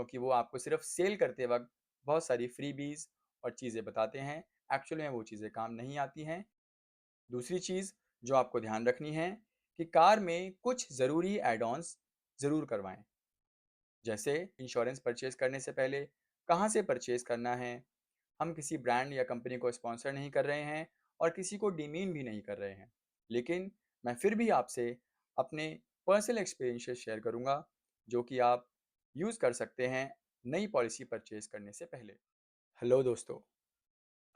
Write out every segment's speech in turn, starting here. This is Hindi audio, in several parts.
क्योंकि वो आपको सिर्फ सेल करते वक्त बहुत सारी फ्रीबीज और चीज़ें बताते हैं, एक्चुअली में वो चीज़ें काम नहीं आती हैं। दूसरी चीज़ जो आपको ध्यान रखनी है कि कार में कुछ ज़रूरी एड ऑन्स ज़रूर करवाएं। जैसे इंश्योरेंस परचेज करने से पहले कहाँ से परचेज करना है। हम किसी ब्रांड या कंपनी को स्पॉन्सर नहीं कर रहे हैं और किसी को डिमीन भी नहीं कर रहे हैं, लेकिन मैं फिर भी आपसे अपने पर्सनल एक्सपीरियंसेस शेयर करूंगा जो कि आप यूज़ कर सकते हैं नई पॉलिसी परचेज करने से पहले। हेलो दोस्तों,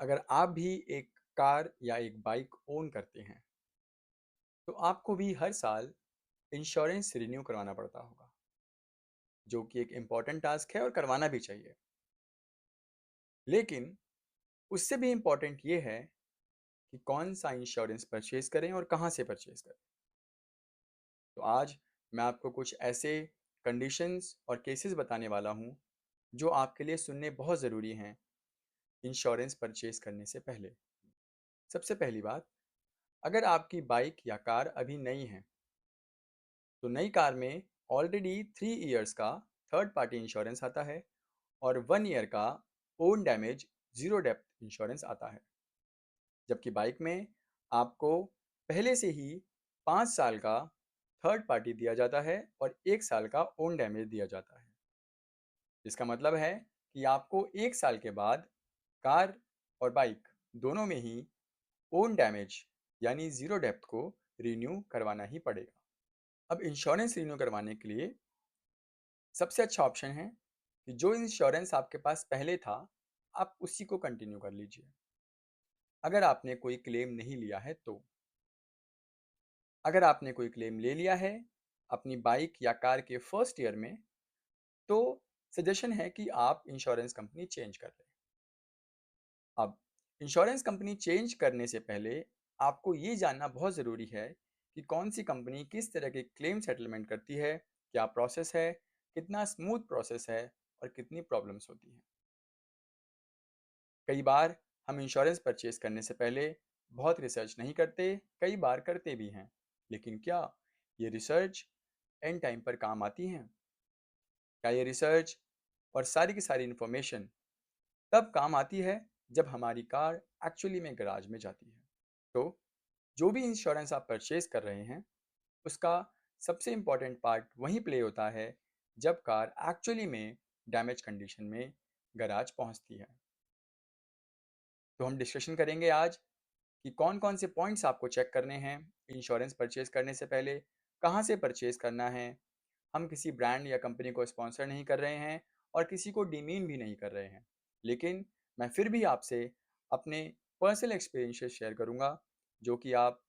अगर आप भी एक कार या एक बाइक ओन करते हैं तो आपको भी हर साल इंश्योरेंस रिन्यू करवाना पड़ता होगा, जो कि एक इम्पॉर्टेंट टास्क है और करवाना भी चाहिए। लेकिन उससे भी इम्पॉर्टेंट ये है कि कौन सा इंश्योरेंस परचेज करें और कहाँ से परचेज करें। तो आज मैं आपको कुछ ऐसे कंडीशंस और केसेस बताने वाला हूँ जो आपके लिए सुनने बहुत ज़रूरी हैं इंश्योरेंस परचेज करने से पहले। सबसे पहली बात, अगर आपकी बाइक या कार अभी नई है तो नई कार में ऑलरेडी 3 इयर्स का थर्ड पार्टी इंश्योरेंस आता है और 1 ईयर का own damage zero depth insurance आता है। जबकि बाइक में आपको पहले से ही 5 साल का थर्ड पार्टी दिया जाता है और 1 साल का ओन डैमेज दिया जाता है। इसका मतलब है कि आपको 1 साल के बाद कार और बाइक दोनों में ही ओन डैमेज यानी ज़ीरो डेप्थ को रिन्यू करवाना ही पड़ेगा। अब इंश्योरेंस रिन्यू करवाने के लिए सबसे अच्छा ऑप्शन है कि जो इंश्योरेंस आपके पास पहले था आप उसी को कंटिन्यू कर लीजिए, अगर आपने कोई क्लेम नहीं लिया है तो। अगर आपने कोई क्लेम ले लिया है अपनी बाइक या कार के फर्स्ट ईयर में तो सजेशन है कि आप इंश्योरेंस कंपनी चेंज कर लें। अब इंश्योरेंस कंपनी चेंज करने से पहले आपको ये जानना बहुत ज़रूरी है कि कौन सी कंपनी किस तरह के क्लेम सेटलमेंट करती है, क्या प्रोसेस है, कितना स्मूथ प्रोसेस है और कितनी प्रॉब्लम्स होती हैं। कई बार हम इंश्योरेंस परचेज करने से पहले बहुत रिसर्च नहीं करते, कई बार करते भी हैं, लेकिन क्या ये रिसर्च एंड टाइम पर काम आती हैं? क्या ये रिसर्च और सारी की सारी इन्फॉर्मेशन तब काम आती है जब हमारी कार एक्चुअली में गराज में जाती है? तो जो भी इंश्योरेंस आप परचेज कर रहे हैं उसका सबसे इम्पॉर्टेंट पार्ट वहीं प्ले होता है जब कार एक्चुअली में डैमेज कंडीशन में गराज पहुंचती है। तो हम डिस्कशन करेंगे आज कि कौन कौन से पॉइंट्स आपको चेक करने हैं इंश्योरेंस परचेज करने से पहले, कहाँ से परचेज करना है। हम किसी ब्रांड या कंपनी को स्पॉन्सर नहीं कर रहे हैं और किसी को डिमीन भी नहीं कर रहे हैं, लेकिन मैं फिर भी आपसे अपने पर्सनल एक्सपीरियंसेस शेयर करूंगा जो कि आप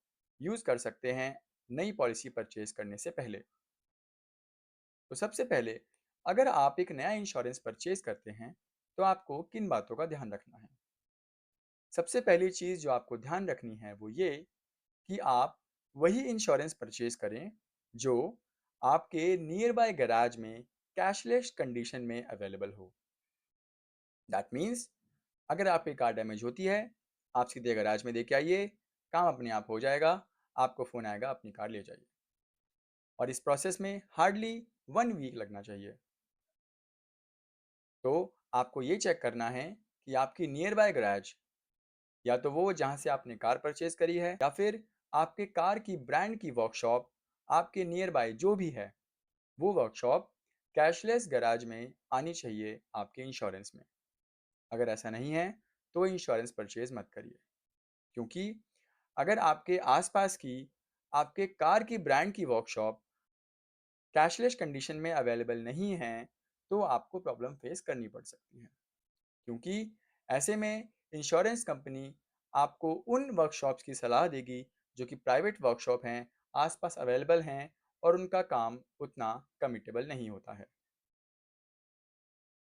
यूज़ कर सकते हैं नई पॉलिसी परचेज करने से पहले। तो सबसे पहले, अगर आप एक नया इंश्योरेंस परचेज करते हैं तो आपको किन बातों का ध्यान रखना है। सबसे पहली चीज़ जो आपको ध्यान रखनी है वो ये कि आप वही इंश्योरेंस परचेज करें जो आपके नियर बाय गैराज में कैशलेस कंडीशन में अवेलेबल हो। दैट मीन्स अगर आपकी कार डैमेज होती है आप सीधे गैराज में देके आइए, काम अपने आप हो जाएगा, आपको फ़ोन आएगा अपनी कार ले जाइए। और इस प्रोसेस में हार्डली 1 वीक लगना चाहिए। तो आपको ये चेक करना है कि आपकी नियर बाय गैराज या तो वो जहाँ से आपने कार परचेज करी है या फिर आपके कार की ब्रांड की वर्कशॉप आपके नियर बाय जो भी है वो वर्कशॉप कैशलेस गैराज में आनी चाहिए आपके इंश्योरेंस में। अगर ऐसा नहीं है तो इंश्योरेंस परचेज मत करिए, क्योंकि अगर आपके आसपास की आपके कार की ब्रांड की वर्कशॉप कैशलेस कंडीशन में अवेलेबल नहीं है तो आपको प्रॉब्लम फेस करनी पड़ सकती है, क्योंकि ऐसे में इंश्योरेंस कंपनी आपको उन वर्कशॉप्स की सलाह देगी जो कि प्राइवेट वर्कशॉप हैं, आसपास अवेलेबल हैं और उनका काम उतना कमिटेबल नहीं होता है।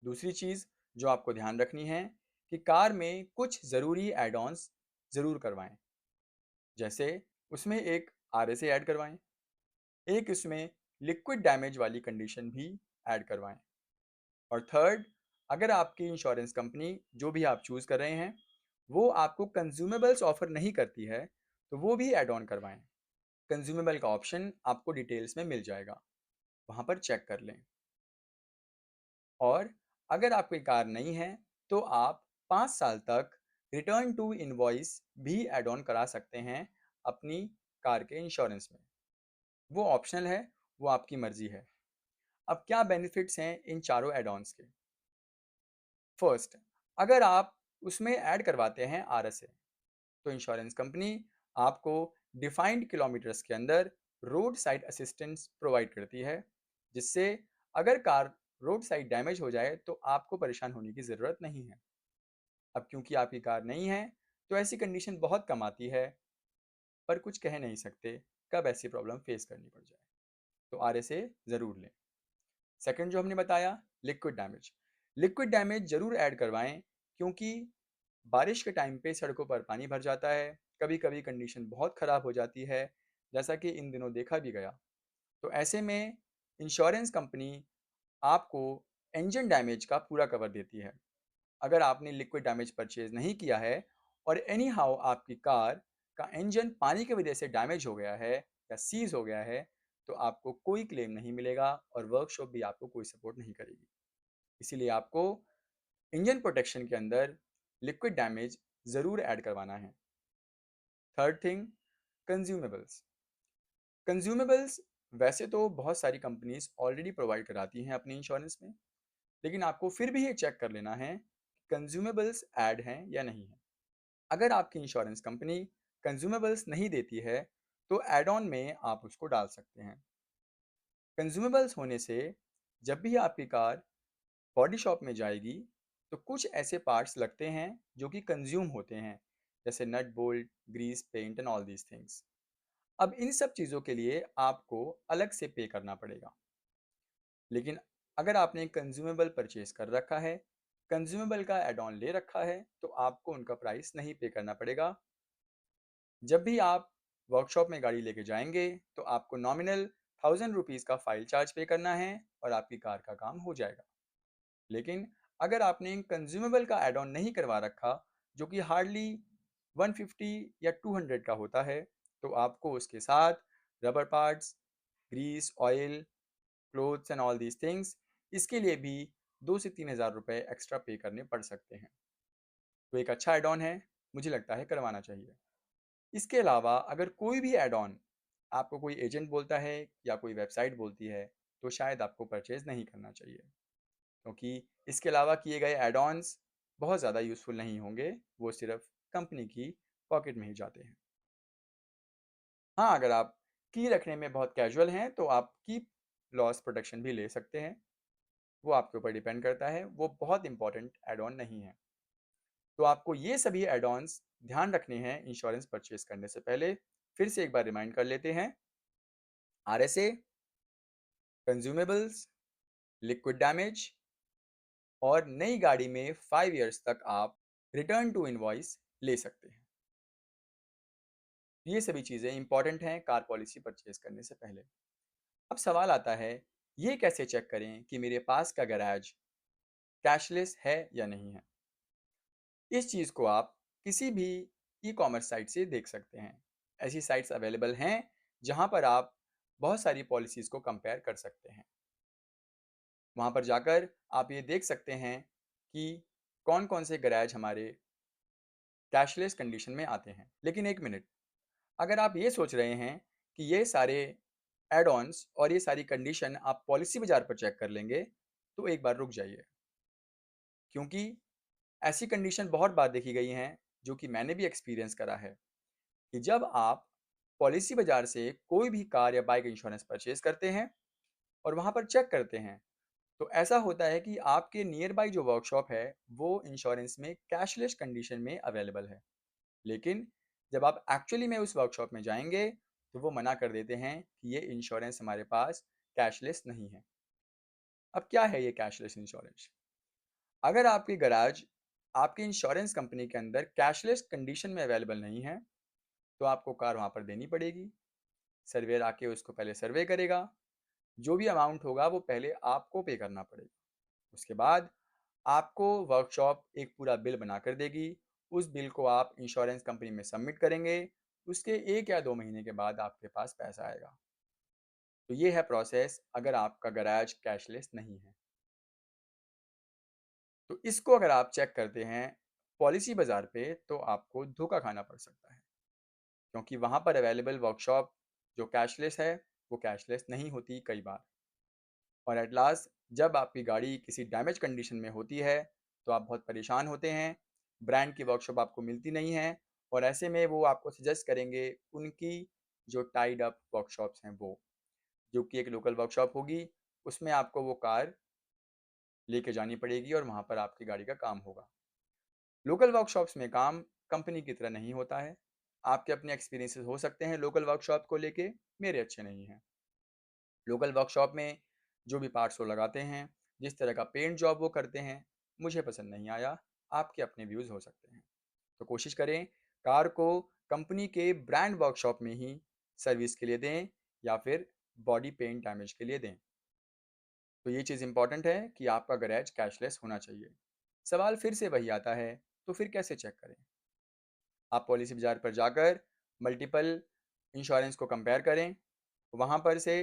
दूसरी चीज़ जो आपको ध्यान रखनी है कि कार में कुछ ज़रूरी एड ऑन्स ज़रूर करवाएं। जैसे उसमें एक आरएसए ऐड करवाएं, एक इसमें लिक्विड डैमेज वाली कंडीशन भी ऐड करवाएं, और थर्ड, अगर आपकी इंश्योरेंस कंपनी जो भी आप चूज़ कर रहे हैं वो आपको कंज्यूमेबल्स ऑफर नहीं करती है तो वो भी ऐड ऑन करवाएं। कंज्यूमेबल का ऑप्शन आपको डिटेल्स में मिल जाएगा, वहाँ पर चेक कर लें। और अगर आपकी कार नहीं है तो आप 5 साल तक रिटर्न टू इनवॉइस भी ऐड ऑन करा सकते हैं अपनी कार के इंश्योरेंस में। वो ऑप्शनल है, वो आपकी मर्जी है। अब क्या बेनिफिट्स हैं इन चारों एड ऑन्स के? फर्स्ट, अगर आप उसमें ऐड करवाते हैं आरएसए, तो इंश्योरेंस कंपनी आपको डिफाइंड किलोमीटर्स के अंदर रोड साइड असिस्टेंस प्रोवाइड करती है, जिससे अगर कार रोड साइड डैमेज हो जाए तो आपको परेशान होने की ज़रूरत नहीं है। अब क्योंकि आपकी कार नहीं है तो ऐसी कंडीशन बहुत कम आती है, पर कुछ कह नहीं सकते कब ऐसी प्रॉब्लम फेस करनी पड़ जाए। तो आरएसए ज़रूर लें। सेकंड जो हमने बताया, लिक्विड डैमेज। लिक्विड डैमेज ज़रूर ऐड करवाएं, क्योंकि बारिश के टाइम पे सड़कों पर पानी भर जाता है, कभी कभी कंडीशन बहुत ख़राब हो जाती है, जैसा कि इन दिनों देखा भी गया। तो ऐसे में इंश्योरेंस कंपनी आपको इंजन डैमेज का पूरा कवर देती है। अगर आपने लिक्विड डैमेज परचेज नहीं किया है और एनी हाउ आपकी कार का इंजन पानी की वजह से डैमेज हो गया है या सीज हो गया है, तो आपको कोई क्लेम नहीं मिलेगा और वर्कशॉप भी आपको कोई सपोर्ट नहीं करेगी। इसीलिए आपको इंजन प्रोटेक्शन के अंदर लिक्विड डैमेज ज़रूर ऐड करवाना है। Third thing, consumables. कंज्यूमेबल्स वैसे तो बहुत सारी कंपनीज ऑलरेडी प्रोवाइड कराती हैं अपनी इंश्योरेंस में, लेकिन आपको फिर भी ये चेक कर लेना है कंज्यूमेबल्स ऐड हैं या नहीं है। अगर आपकी इंश्योरेंस कंपनी कंज्यूमेबल्स नहीं देती है तो एड ऑन में आप उसको डाल सकते हैं। कंज्यूमेबल्स होने से जब भी आपकी कार बॉडी शॉप में जाएगी तो कुछ ऐसे पार्ट्स लगते हैं जो कि कंज्यूम होते हैं, जैसे nut bolt, grease, paint and all these things. अब इन सब चीज़ों के लिए आपको अलग से पे करना पड़ेगा। लेकिन अगर आपने कंज्यूमेबल परचेज कर रखा है, कंज्यूमेबल का एड ऑन ले रखा है, तो आपको उनका प्राइस नहीं पे करना पड़ेगा। जब भी आप वर्कशॉप में गाड़ी लेके जाएंगे तो आपको नॉमिनल 1000 रुपीज़ का फाइल चार्ज पे करना है और आपकी कार का काम हो जाएगा। लेकिन अगर आपने कंज्यूमेबल का एड ऑन नहीं करवा रखा, जो कि हार्डली 150 या 200 का होता है, तो आपको उसके साथ rubber parts, grease, oil, clothes and all these things, इसके लिए भी 2 से 3000 रुपये एक्स्ट्रा पे करने पड़ सकते हैं। तो एक अच्छा एड ऑन है, मुझे लगता है करवाना चाहिए। इसके अलावा अगर कोई भी एड ऑन आपको कोई एजेंट बोलता है या कोई वेबसाइट बोलती है, तो शायद आपको परचेज नहीं करना चाहिए, क्योंकि इसके अलावा किए गए एड ऑन्स बहुत ज़्यादा यूज़फुल नहीं होंगे, वो सिर्फ कंपनी की पॉकेट में ही जाते हैं। हाँ, अगर आप की रखने में बहुत कैजुअल हैं तो आप की लॉस प्रोटेक्शन भी ले सकते हैं। वो आपके ऊपर डिपेंड करता है, वो बहुत इंपॉर्टेंट एड ऑन नहीं है। तो आपको ये सभी एड ऑन्स ध्यान रखने हैं इंश्योरेंस परचेज करने से पहले। फिर से एक बार रिमाइंड कर लेते हैं। आरएसए, कंज्यूमेबल्स, लिक्विड डैमेज और नई गाड़ी में 5 इयर्स तक आप रिटर्न टू इनवॉइस ले सकते हैं। ये सभी चीज़ें इंपॉर्टेंट हैं कार पॉलिसी परचेज करने से पहले। अब सवाल आता है, ये कैसे चेक करें कि मेरे पास का गैराज कैशलेस है या नहीं है? इस चीज़ को आप किसी भी ई कॉमर्स साइट से देख सकते हैं। ऐसी साइट्स अवेलेबल हैं जहाँ पर आप बहुत सारी पॉलिसीज़ को कंपेयर कर सकते हैं। वहाँ पर जाकर आप ये देख सकते हैं कि कौन कौन से गैराज हमारे कैशलेस कंडीशन में आते हैं। लेकिन एक मिनट, अगर आप ये सोच रहे हैं कि ये सारे एड ऑन्स और ये सारी कंडीशन आप पॉलिसी बाजार पर चेक कर लेंगे, तो एक बार रुक जाइए, क्योंकि ऐसी कंडीशन बहुत बार देखी गई हैं, जो कि मैंने भी एक्सपीरियंस करा है, कि जब आप पॉलिसी बाजार से कोई भी कार या बाइक इंश्योरेंस परचेज करते हैं और वहाँ पर चेक करते हैं, तो ऐसा होता है कि आपके नियर बाई जो वर्कशॉप है वो इंश्योरेंस में कैशलेस कंडीशन में अवेलेबल है। लेकिन जब आप एक्चुअली में उस वर्कशॉप में जाएंगे तो वो मना कर देते हैं कि ये इंश्योरेंस हमारे पास कैशलेस नहीं है। अब क्या है ये कैशलेस इंश्योरेंस? अगर आपकी गैराज आपकी इंश्योरेंस कंपनी के अंदर कैशलेस कंडीशन में अवेलेबल नहीं है, तो आपको कार वहाँ पर देनी पड़ेगी। सर्वेयर आके उसको पहले सर्वे करेगा, जो भी अमाउंट होगा वो पहले आपको पे करना पड़ेगा। उसके बाद आपको वर्कशॉप एक पूरा बिल बना कर देगी। उस बिल को आप इंश्योरेंस कंपनी में सबमिट करेंगे। उसके 1 या 2 महीने के बाद आपके पास पैसा आएगा। तो ये है प्रोसेस अगर आपका गैराज कैशलेस नहीं है। तो इसको अगर आप चेक करते हैं पॉलिसी बाज़ार पे, तो आपको धोखा खाना पड़ सकता है, क्योंकि वहाँ पर अवेलेबल वर्कशॉप जो कैशलेस है, वो कैशलेस नहीं होती कई बार। और एट लास्ट जब आपकी गाड़ी किसी डैमेज कंडीशन में होती है, तो आप बहुत परेशान होते हैं, ब्रांड की वर्कशॉप आपको मिलती नहीं है, और ऐसे में वो आपको सजेस्ट करेंगे उनकी जो टाइड अप वर्कशॉप्स हैं वो, जो कि एक लोकल वर्कशॉप होगी, उसमें आपको वो कार लेके जानी पड़ेगी और वहाँ पर आपकी गाड़ी का काम होगा। लोकल वर्कशॉप्स में काम कंपनी की तरह नहीं होता है। आपके अपने एक्सपीरियंसेस हो सकते हैं लोकल वर्कशॉप को लेके, मेरे अच्छे नहीं हैं। लोकल वर्कशॉप में जो भी पार्ट्स वो लगाते हैं, जिस तरह का पेंट जॉब वो करते हैं, मुझे पसंद नहीं आया। आपके अपने व्यूज़ हो सकते हैं। तो कोशिश करें कार को कंपनी के ब्रांड वर्कशॉप में ही सर्विस के लिए दें, या फिर बॉडी पेंट डैमेज के लिए दें। तो ये चीज़ इंपॉर्टेंट है कि आपका गैरेज कैशलेस होना चाहिए। सवाल फिर से वही आता है, तो फिर कैसे चेक करें? आप पॉलिसी बाजार पर जाकर मल्टीपल इंश्योरेंस को कंपेयर करें। वहाँ पर से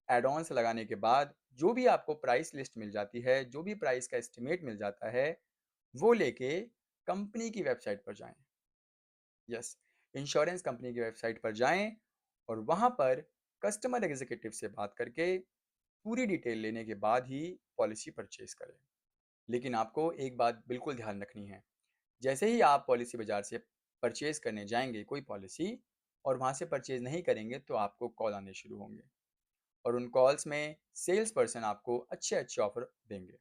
एड ऑन्स लगाने के बाद जो भी आपको प्राइस लिस्ट मिल जाती है, जो भी प्राइस का एस्टिमेट मिल जाता है, वो लेके कंपनी की वेबसाइट पर जाएं। यस, इंश्योरेंस कंपनी की वेबसाइट पर जाएं और वहाँ पर कस्टमर एग्जीक्यूटिव से बात करके पूरी डिटेल लेने के बाद ही पॉलिसी परचेज करें। लेकिन आपको एक बात बिल्कुल ध्यान रखनी है, जैसे ही आप पॉलिसी बाजार से परचेज करने जाएंगे कोई पॉलिसी, और वहाँ से परचेज नहीं करेंगे, तो आपको कॉल आने शुरू होंगे, और उन कॉल्स में सेल्स पर्सन आपको अच्छे अच्छे ऑफर देंगे,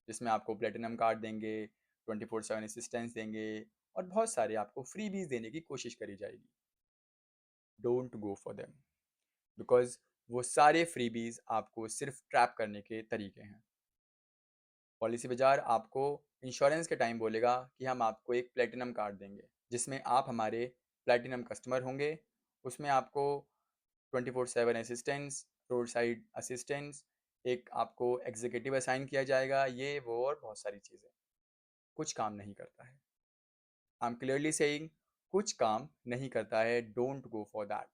जिसमें आपको प्लेटिनम कार्ड देंगे, 24/7 असिस्टेंस देंगे, और बहुत सारे आपको फ्रीबीज देने की कोशिश करी जाएगी। Don't go for them, because वो सारे फ्रीबीज आपको सिर्फ ट्रैप करने के तरीके हैं। पॉलिसी बाजार आपको इंश्योरेंस के टाइम बोलेगा कि हम आपको एक प्लेटिनम कार्ड देंगे, जिसमें आप हमारे प्लेटिनम कस्टमर होंगे। उसमें आपको 24/7 असिस्टेंस, रोड साइड असिस्टेंस, एक आपको एग्जीक्यूटिव असाइन किया जाएगा, ये वो और बहुत सारी चीज़ें। कुछ काम नहीं करता है। आई एम क्लियरली सेइंग, कुछ काम नहीं करता है। Don't go for that.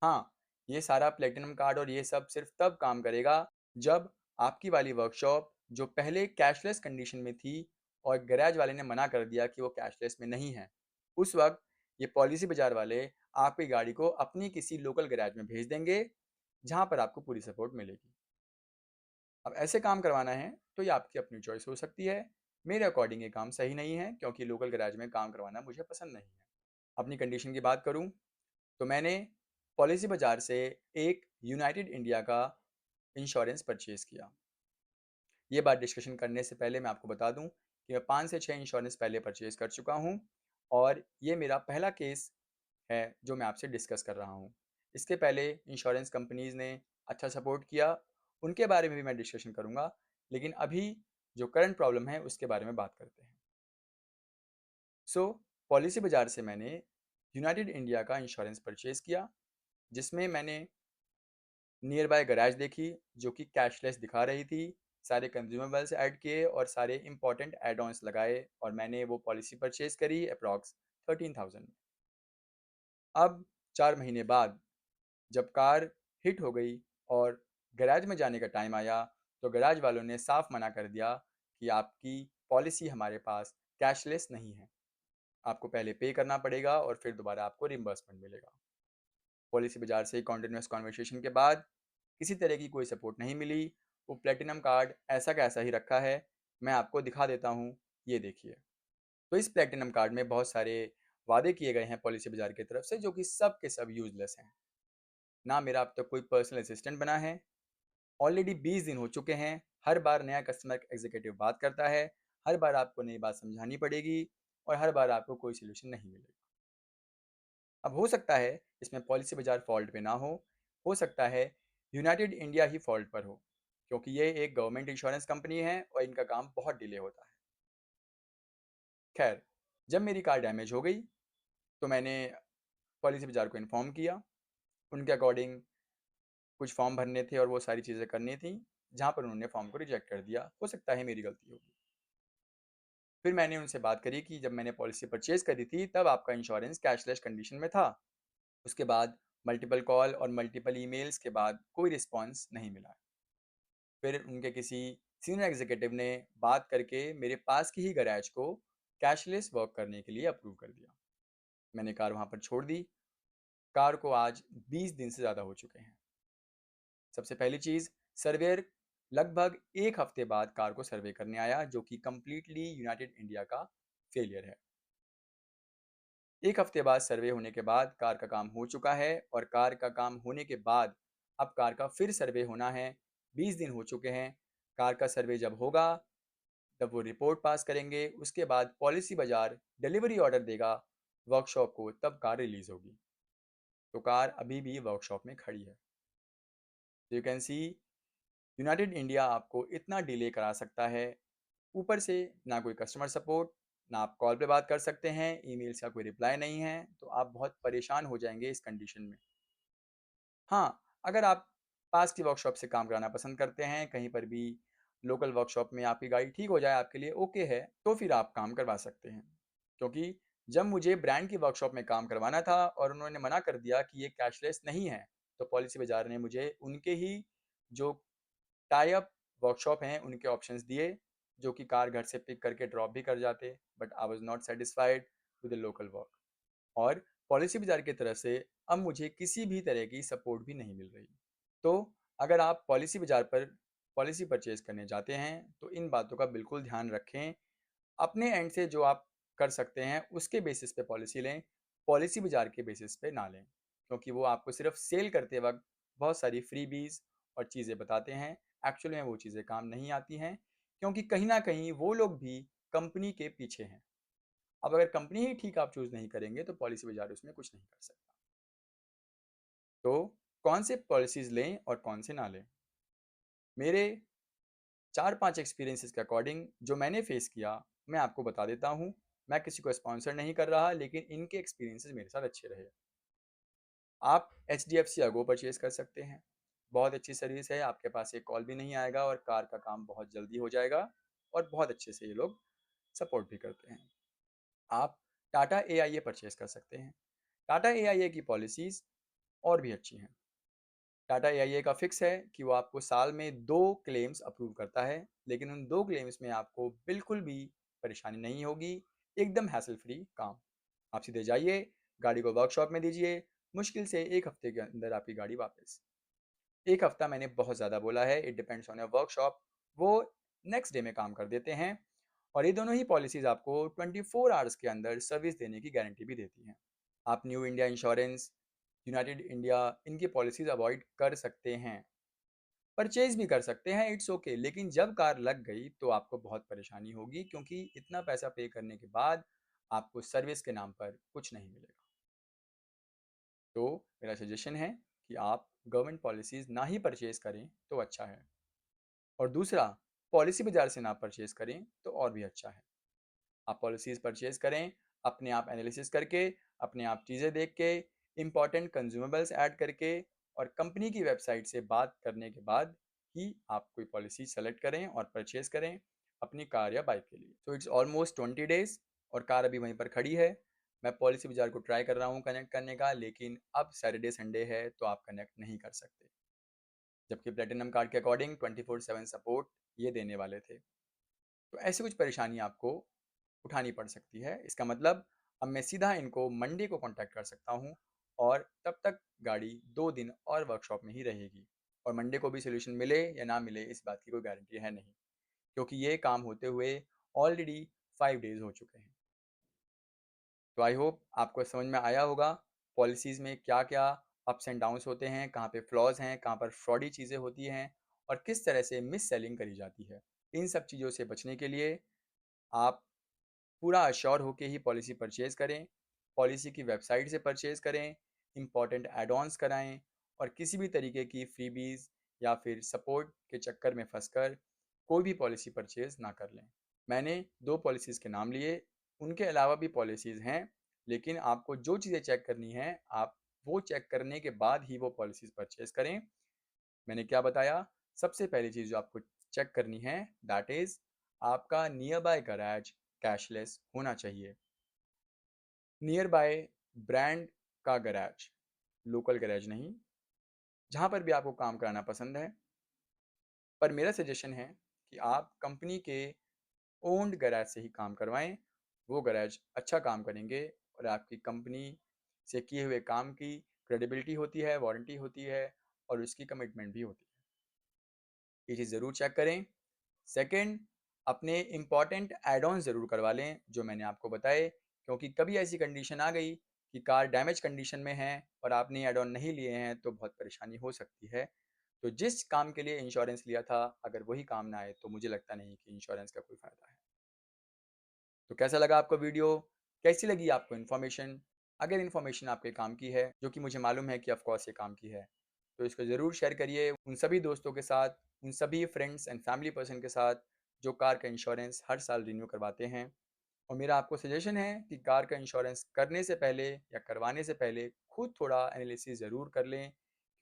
हाँ, ये सारा प्लेटिनम कार्ड और ये सब सिर्फ तब काम करेगा जब आपकी वाली वर्कशॉप जो पहले कैशलेस कंडीशन में थी और गैराज वाले ने मना कर दिया कि वो कैशलेस में नहीं है, उस वक्त ये पॉलिसी बाजार वाले आपकी गाड़ी को अपनी किसी लोकल गैराज में भेज देंगे, जहाँ पर आपको पूरी सपोर्ट मिलेगी। अब ऐसे काम करवाना है तो ये आपकी अपनी चॉइस हो सकती है। मेरे अकॉर्डिंग ये काम सही नहीं है, क्योंकि लोकल गैराज में काम करवाना मुझे पसंद नहीं है। अपनी कंडीशन की बात करूँ तो मैंने पॉलिसी बाजार से एक यूनाइटेड इंडिया का इंश्योरेंस परचेज़ किया। ये बात डिस्कशन करने से पहले मैं आपको बता दूं कि मैं 5 से 6 इंश्योरेंस पहले परचेज़ कर चुका हूं, और ये मेरा पहला केस है जो मैं आपसे डिस्कस कर रहा हूं। इसके पहले इंश्योरेंस कंपनीज़ ने अच्छा सपोर्ट किया, उनके बारे में भी मैं डिस्कशन करूंगा, लेकिन अभी जो करंट प्रॉब्लम है उसके बारे में बात करते हैं। सो पॉलिसी बाजार से मैंने यूनाइटेड इंडिया का इंश्योरेंस परचेज़ किया, जिसमें मैंने नियर बाय गैराज देखी जो कि कैशलेस दिखा रही थी, सारे कंज्यूमेबल्स ऐड किए और सारे इंपॉर्टेंट एड ऑन्स लगाए, और मैंने वो पॉलिसी परचेज करी अप्रॉक्स 13,000 में। अब 4 महीने बाद जब कार हिट हो गई और गैराज में जाने का टाइम आया, तो गैराज वालों ने साफ मना कर दिया कि आपकी पॉलिसी हमारे पास कैशलेस नहीं है, आपको पहले पे करना पड़ेगा और फिर दोबारा आपको रिम्बर्समेंट मिलेगा। पॉलिसी बाजार से कॉन्टिन्यूस कॉन्वर्सेशन के बाद किसी तरह की कोई सपोर्ट नहीं मिली। वो प्लेटिनम कार्ड ऐसा का ऐसा ही रखा है। मैं आपको दिखा देता हूँ, ये देखिए। तो इस प्लेटिनम कार्ड में बहुत सारे वादे किए गए हैं पॉलिसी बाजार की तरफ से, जो कि सब के सब यूजलेस हैं। ना मेरा अब तक कोई पर्सनल असिस्टेंट बना है, ऑलरेडी 20 दिन हो चुके हैं, हर बार नया कस्टमर एग्जीक्यूटिव बात करता है, हर बार आपको नई बात समझानी पड़ेगी, और हर बार आपको कोई सोल्यूशन नहीं मिलेगा। अब हो सकता है इसमें पॉलिसी बाजार फॉल्ट पे ना हो सकता है यूनाइटेड इंडिया ही फॉल्ट पर हो, क्योंकि ये एक गवर्नमेंट इंश्योरेंस कंपनी है और इनका काम बहुत डिले होता है। खैर, जब मेरी कार डैमेज हो गई तो मैंने पॉलिसी बाजार को इन्फॉर्म किया। उनके अकॉर्डिंग कुछ फॉर्म भरने थे और वो सारी चीज़ें करनी थी, जहाँ पर उन्होंने फॉर्म को रिजेक्ट कर दिया। हो सकता है मेरी गलती होगी। फिर मैंने उनसे बात करी कि जब मैंने पॉलिसी परचेज करी थी तब आपका इंश्योरेंस कैशलेस कंडीशन में था। उसके बाद मल्टीपल कॉल और मल्टीपल ईमेल्स के बाद कोई रिस्पॉन्स नहीं मिला। फिर उनके किसी सीनियर एग्जीक्यूटिव ने बात करके मेरे पास की ही गैराज को कैशलेस वर्क करने के लिए अप्रूव कर दिया। मैंने कार वहाँ पर छोड़ दी। कार को आज 20 दिन से ज़्यादा हो चुके हैं। सबसे पहली चीज़, सर्वेयर लगभग एक हफ्ते बाद कार को सर्वे करने आया, जो कि कंप्लीटली यूनाइटेड इंडिया का फेलियर है। एक हफ्ते बाद सर्वे होने के बाद कार का काम हो चुका है, और कार का काम होने के बाद अब कार का फिर सर्वे होना है। 20 दिन हो चुके हैं। कार का सर्वे जब होगा तब वो रिपोर्ट पास करेंगे, उसके बाद पॉलिसी बाजार डिलीवरी ऑर्डर देगा वर्कशॉप को, तब कार रिलीज होगी। तो कार अभी भी वर्कशॉप में खड़ी है। You can C United India आपको इतना डिले करा सकता है। ऊपर से ना कोई कस्टमर सपोर्ट, ना आप कॉल पे बात कर सकते हैं, ईमेल्स का कोई रिप्लाई नहीं है, तो आप बहुत परेशान हो जाएंगे इस कंडीशन में। हाँ, अगर आप पास की वर्कशॉप से काम कराना पसंद करते हैं, कहीं पर भी लोकल वर्कशॉप में आपकी गाड़ी ठीक हो जाए, आपके लिए ओके है, तो फिर आप काम करवा सकते हैं। क्योंकि जब मुझे ब्रांड की वर्कशॉप में काम करवाना था और उन्होंने मना कर दिया कि ये कैशलेस नहीं है, तो पॉलिसी बाजार ने मुझे उनके ही जो टाई अप वर्कशॉप हैं उनके ऑप्शंस दिए, जो कि कार घर से पिक करके ड्रॉप भी कर जाते, but I was not satisfied with the local work. और पॉलिसी बाजार की तरफ से अब मुझे किसी भी तरह की सपोर्ट भी नहीं मिल रही। तो अगर आप पॉलिसी बाजार पर पॉलिसी परचेज करने जाते हैं तो इन बातों का बिल्कुल ध्यान रखें। अपने एंड से जो आप कर सकते हैं उसके बेसिस पे पॉलिसी लें, पॉलिसी बाजार के बेसिस पे ना लें, क्योंकि वो आपको सिर्फ सेल करते वक्त बहुत सारी फ्रीबीज और चीज़ें बताते हैं। एक्चुअल में वो चीज़ें काम नहीं आती हैं, क्योंकि कहीं ना कहीं वो लोग भी कंपनी के पीछे हैं। अब अगर कंपनी ही ठीक आप चूज़ नहीं करेंगे तो पॉलिसी बाजार उसमें कुछ नहीं कर सकता। तो कौन से पॉलिसीज़ लें और कौन से ना लें, मेरे 4-5 एक्सपीरियंसेस के अकॉर्डिंग जो मैंने फेस किया, मैं आपको बता देता हूँ। मैं किसी को स्पॉन्सर नहीं कर रहा, लेकिन इनके एक्सपीरियंसेस मेरे साथ अच्छे रहे। आप HDFC अर्गो परचेज कर सकते हैं। बहुत अच्छी सर्विस है, आपके पास एक कॉल भी नहीं आएगा और कार का काम बहुत जल्दी हो जाएगा, और बहुत अच्छे से ये लोग सपोर्ट भी करते हैं। आप टाटा AIA परचेज कर सकते हैं। टाटा AIA की पॉलिसीज़ और भी अच्छी हैं। टाटा AIA का फिक्स है कि वो आपको साल में 2 क्लेम्स अप्रूव करता है, लेकिन उन 2 क्लेम्स में आपको बिल्कुल भी परेशानी नहीं होगी, एकदम हैसल फ्री काम। आप सीधे जाइए, गाड़ी को वर्कशॉप में दीजिए, मुश्किल से 1 हफ्ते के अंदर आपकी गाड़ी वापस। 1 हफ्ता मैंने बहुत ज़्यादा बोला है, it depends on your workshop. वो नेक्स्ट डे में काम कर देते हैं, और ये दोनों ही पॉलिसीज़ आपको 24 आवर्स के अंदर सर्विस देने की गारंटी भी देती हैं। आप new India insurance, United India, इनकी पॉलिसीज़ अवॉइड कर सकते हैं, परचेज भी कर सकते हैं, इट्स ओके, लेकिन जब कार लग गई तो आपको बहुत परेशानी होगी, क्योंकि इतना पैसा पे करने के बाद आपको सर्विस के नाम पर कुछ नहीं मिलेगा। तो मेरा सजेशन है कि आप गवर्नमेंट पॉलिसीज़ ना ही परचेज करें तो अच्छा है, और दूसरा, पॉलिसी बाजार से ना परचेज करें तो और भी अच्छा है। आप पॉलिसीज़ परचेज करें अपने आप एनालिसिस करके, अपने आप चीज़ें देख के, इंपॉर्टेंट कंज्यूमेबल्स ऐड करके, और कंपनी की वेबसाइट से बात करने के बाद ही आप कोई पॉलिसी सेलेक्ट करें और परचेज करें अपनी कार या बाइक के लिए। तो इट्स ऑलमोस्ट 20 डेज, और कार अभी वहीं पर खड़ी है। मैं पॉलिसी बाजार को ट्राई कर रहा हूँ कनेक्ट करने का, लेकिन अब सैटरडे संडे है तो आप कनेक्ट नहीं कर सकते, जबकि प्लेटिनम कार्ड के अकॉर्डिंग 24/7 सपोर्ट ये देने वाले थे। तो ऐसी कुछ परेशानी आपको उठानी पड़ सकती है। इसका मतलब अब मैं सीधा इनको मंडे को कांटेक्ट कर सकता हूँ, और तब तक गाड़ी 2 दिन और वर्कशॉप में ही रहेगी, और मंडे को भी सोल्यूशन मिले या ना मिले इस बात की कोई गारंटी है नहीं, क्योंकि ये काम होते हुए ऑलरेडी 5 डेज हो चुके हैं। तो आई होप आपको समझ में आया होगा पॉलिसीज़ में क्या क्या अप्स एंड डाउन्स होते हैं, कहाँ पे फ्लॉज हैं, कहाँ पर फ्रॉडी चीज़ें होती हैं, और किस तरह से मिस सेलिंग करी जाती है। इन सब चीज़ों से बचने के लिए आप पूरा अश्योर होके ही पॉलिसी परचेज करें, पॉलिसी की वेबसाइट से परचेज करें, इंपॉर्टेंट एड ऑन्स कराएं, और किसी भी तरीके की फ्रीबीज या फिर सपोर्ट के चक्कर में फंसकर कोई भी पॉलिसी परचेज ना कर लें। मैंने 2 पॉलिसीज़ के नाम लिए, उनके अलावा भी पॉलिसीज़ हैं, लेकिन आपको जो चीज़ें चेक करनी है आप वो चेक करने के बाद ही वो पॉलिसीज़ परचेज करें। मैंने क्या बताया? सबसे पहली चीज़ जो आपको चेक करनी है, दैट इज़ आपका नियर बाय गैराज कैशलेस होना चाहिए। नियर बाय ब्रांड का गैराज, लोकल गैराज नहीं, जहाँ पर भी आपको काम कराना पसंद है। पर मेरा सजेशन है कि आप कंपनी के ओन्ड गैराज से ही काम करवाएं। वो गैराज अच्छा काम करेंगे और आपकी कंपनी से किए हुए काम की क्रेडिबिलिटी होती है, वारंटी होती है और उसकी कमिटमेंट भी होती है। ये चीज़ ज़रूर चेक करें। सेकंड, अपने इम्पॉर्टेंट एड ऑन ज़रूर करवा लें जो मैंने आपको बताए, क्योंकि कभी ऐसी कंडीशन आ गई कि कार डैमेज कंडीशन में है और आपने एड ऑन नहीं लिए हैं तो बहुत परेशानी हो सकती है। तो जिस काम के लिए इंश्योरेंस लिया था, अगर वही काम ना आए तो मुझे लगता नहीं कि इंश्योरेंस का कोई फ़ायदा है। तो कैसा लगा आपको वीडियो? कैसी लगी आपको इन्फॉर्मेशन? अगर इन्फॉर्मेशन आपके काम की है, जो कि मुझे मालूम है कि ऑफ कोर्स ये काम की है, तो इसको ज़रूर शेयर करिए उन सभी दोस्तों के साथ, उन सभी फ्रेंड्स एंड फैमिली पर्सन के साथ जो कार का इंश्योरेंस हर साल रिन्यू करवाते हैं। और मेरा आपको सजेशन है कि कार का इंश्योरेंस करने से पहले या करवाने से पहले खुद थोड़ा एनालिसिस ज़रूर कर लें,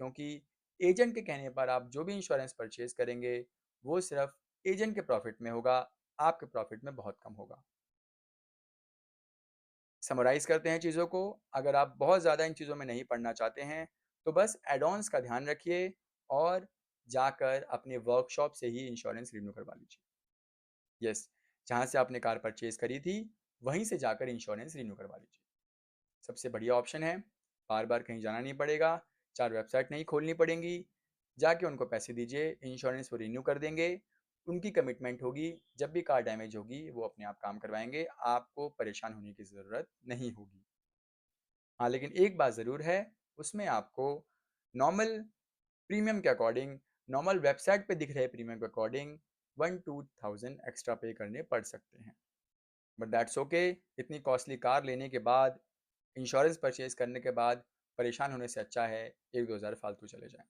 क्योंकि एजेंट के कहने पर आप जो भी इंश्योरेंस परचेज़ करेंगे, वो सिर्फ एजेंट के प्रॉफिट में होगा, आपके प्रॉफिट में बहुत कम होगा। समराइज़ करते हैं चीज़ों को, अगर आप बहुत ज़्यादा इन चीज़ों में नहीं पढ़ना चाहते हैं, तो बस एड-ऑन्स का ध्यान रखिए और जाकर अपने वर्कशॉप से ही इंश्योरेंस रिन्यू करवा लीजिए। यस, जहाँ से आपने कार परचेज़ करी थी, वहीं से जाकर इंश्योरेंस रिन्यू करवा लीजिए। सबसे बढ़िया ऑप्शन है, बार-बार कहीं जाना नहीं पड़ेगा, 4 वेबसाइट नहीं खोलनी पड़ेंगी, जाके उनको पैसे दीजिए, इंश्योरेंस वो रिन्यू कर देंगे, उनकी कमिटमेंट होगी, जब भी कार डैमेज होगी, वो अपने आप काम करवाएँगे, आपको परेशान होने की ज़रूरत नहीं होगी। हाँ, लेकिन एक बात ज़रूर है, उसमें आपको नॉर्मल प्रीमियम के अकॉर्डिंग, नॉर्मल वेबसाइट पे दिख रहे प्रीमियम के अकॉर्डिंग 1-2,000 एक्स्ट्रा पे करने पड़ सकते हैं। बट दैट्स ओके, इतनी कॉस्टली कार लेने के बाद, इंश्योरेंस परचेज़ करने के बाद, परेशान होने से अच्छा है 1-2 हज़ार फालतू चले जाएँ।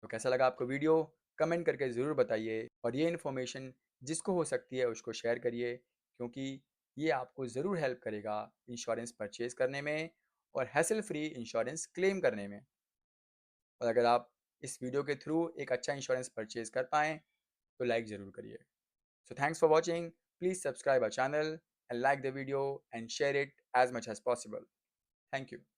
तो कैसा लगा आपको वीडियो? कमेंट करके ज़रूर बताइए और ये इन्फॉर्मेशन जिसको हो सकती है उसको शेयर करिए, क्योंकि ये आपको ज़रूर हेल्प करेगा इंश्योरेंस परचेज़ करने में और हैसल फ्री इंश्योरेंस क्लेम करने में। और अगर आप इस वीडियो के थ्रू एक अच्छा इंश्योरेंस परचेज़ कर पाएँ, तो लाइक ज़रूर करिए। So thanks for watching. Please subscribe our channel and like the video and share it as much as possible. Thank you.